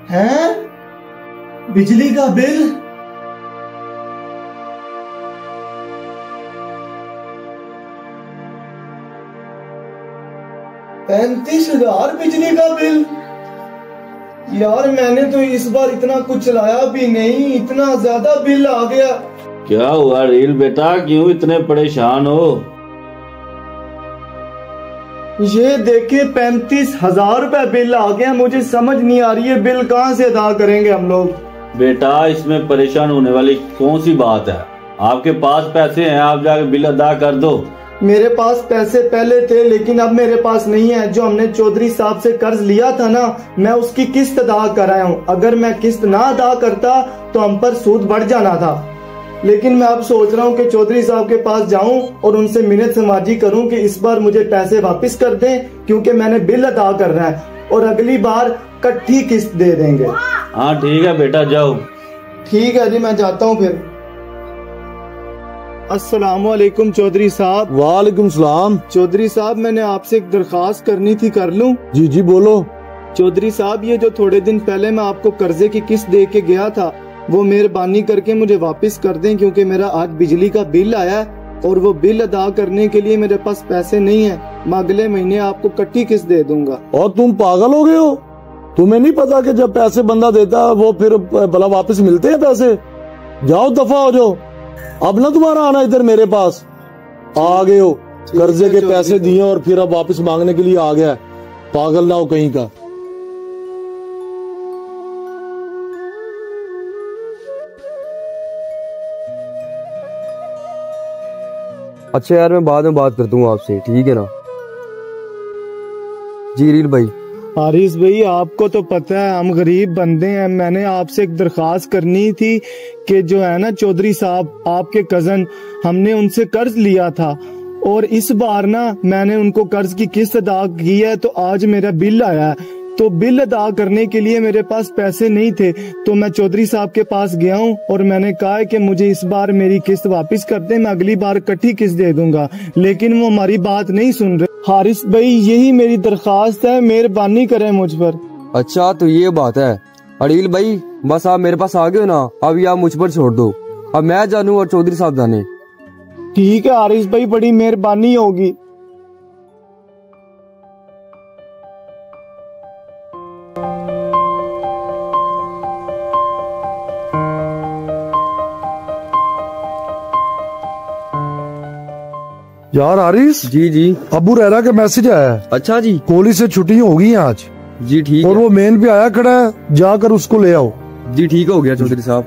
हैं? बिजली का बिल 35,000 बिजली का बिल। यार मैंने तो इस बार इतना कुछ चलाया भी नहीं, इतना ज्यादा बिल आ गया। क्या हुआ रील बेटा, क्यों इतने परेशान हो? ये देखे 35,000 रुपए बिल आ गया। मुझे समझ नहीं आ रही है बिल कहाँ से अदा करेंगे हम लोग। बेटा इसमें परेशान होने वाली कौन सी बात है? आपके पास पैसे हैं, आप जाके बिल अदा कर दो। मेरे पास पैसे पहले थे लेकिन अब मेरे पास नहीं है। जो हमने चौधरी साहब से कर्ज लिया था ना, मैं उसकी किस्त अदा कराया हूँ। अगर मैं किस्त ना अदा करता तो हम पर सूद बढ़ जाना था। लेकिन मैं अब सोच रहा हूँ कि चौधरी साहब के पास जाऊं और उनसे मिन्नत समाजी करूं कि इस बार मुझे पैसे वापस कर दें, क्योंकि मैंने बिल अदा करना है और अगली बार इकट्ठी किस्त दे देंगे। हाँ ठीक है बेटा, जाओ। ठीक है जी, मैं जाता हूँ फिर। अस्सलामुअलैकुम चौधरी साहब। वालेकुम सलाम। चौधरी साहब मैंने आपसे एक दरखास्त करनी थी, कर लूं? जी जी बोलो। चौधरी साहब ये जो थोड़े दिन पहले मैं आपको कर्जे की किस्त दे के गया था, वो मेहरबानी करके मुझे वापस कर दें, क्योंकि मेरा आज बिजली का बिल आया और वो बिल अदा करने के लिए मेरे पास पैसे नहीं है। मैं अगले महीने आपको इकट्ठी किस्त दे दूंगा। और तुम पागल हो गए हो? तुम्हें नहीं पता कि जब पैसे बंदा देता है वो फिर भला वापस मिलते हैं पैसे? जाओ दफा हो जाओ। अब ना तुम्हारा आना इधर मेरे पास। आ गए हो, कर्जे के पैसे दिए और फिर अब वापस मांगने के लिए आ गया। पागल ना हो कहीं का। अच्छा यार, मैं बाद में बात करता हूँ आपसे, ठीक है ना? जी रील भाई। हारिस भाई आपको तो पता है हम गरीब बंदे हैं। मैंने आपसे एक दरखास्त करनी थी कि जो है ना चौधरी साहब आपके कजन, हमने उनसे कर्ज लिया था और इस बार ना मैंने उनको कर्ज की किस्त अदा की है, तो आज मेरा बिल आया है। तो बिल अदा करने के लिए मेरे पास पैसे नहीं थे, तो मैं चौधरी साहब के पास गया हूँ और मैंने कहा कि मुझे इस बार मेरी किस्त वापस कर दे, मैं अगली बार इकट्ठी किस्त दे दूंगा। लेकिन वो हमारी बात नहीं सुन रहे। हारिस भाई यही मेरी दरखास्त है, मेहरबानी करें मुझ पर। अच्छा तो ये बात है अड़ील भाई, बस आप मेरे पास आ गए ना, अब आप मुझ पर छोड़ दो। अब मैं जानू और चौधरी साहब जाने। ठीक है हारिस भाई, बड़ी मेहरबानी होगी। यार हारिस। जी जी। अबू रहरा का मैसेज आया है। अच्छा जी। कॉलेज से छुट्टी होगी आज। जी ठीक और है। वो मेन पे आया खड़ा है, जाकर उसको ले आओ। जी ठीक हो गया चौधरी साहब।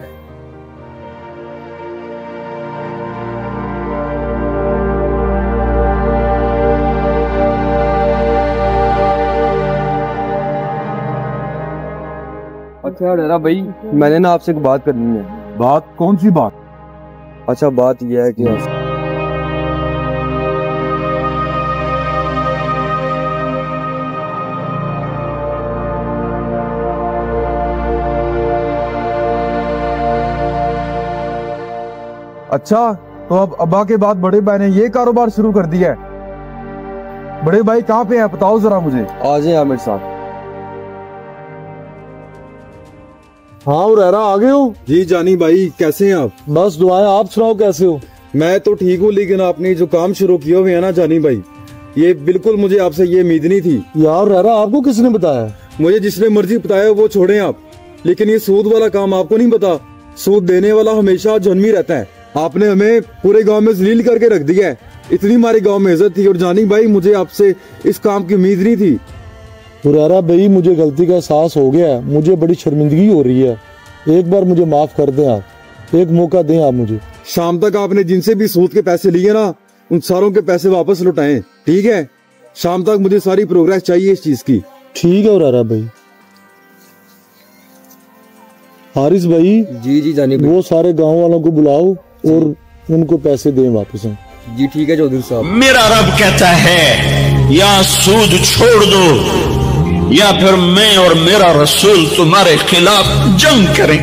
अच्छा रहरा भाई, मैंने ना आपसे एक बात करनी है। बात? कौन सी बात? अच्छा बात यह है कि अच्छा तो अब अब्बा के बाद बड़े भाई ने ये कारोबार शुरू कर दिया है। बड़े भाई कहाँ पे हैं बताओ जरा मुझे। आ जाए आप मेरे साथ। हाँ रहरा आ गए हो? जी जानी भाई, कैसे हैं आप? बस दुआएं, आप सुनाओ कैसे हो? मैं तो ठीक हूँ, लेकिन आपने जो काम शुरू किए हुए है ना जानी भाई, ये बिल्कुल मुझे आपसे ये उम्मीद नहीं थी। यार रहरा आपको किसने बताया? मुझे जिसने मर्जी बताया वो छोड़े आप, लेकिन ये सूद वाला काम आपको नहीं पता। सूद देने वाला हमेशा जन्मी रहता है। आपने हमें पूरे गांव में जलील करके रख दिया है। इतनी हमारे गांव में इज्जत थी। और जानी भाई मुझे आपसे इस काम की उम्मीद नहीं थी। हुरैरा भाई मुझे गलती का एहसास हो गया है, मुझे बड़ी शर्मिंदगी हो रही है। एक बार मुझे माफ कर दें आप, एक मौका दें आप मुझे। शाम तक आपने जिनसे भी सूद के पैसे लिए ना, उन सारों के पैसे वापस लौटाएं, ठीक है? शाम तक मुझे सारी प्रोग्रेस चाहिए इस चीज की। ठीक है हुरैरा भाई। हारिस भाई। जी जी जानी भाई। वो सारे गांव वालों को बुलाओ और उनको पैसे दें वापस। जी ठीक है चौधरी साहब। मेरा रब कहता है या सूद छोड़ दो या फिर मैं और मेरा रसूल तुम्हारे खिलाफ जंग करें।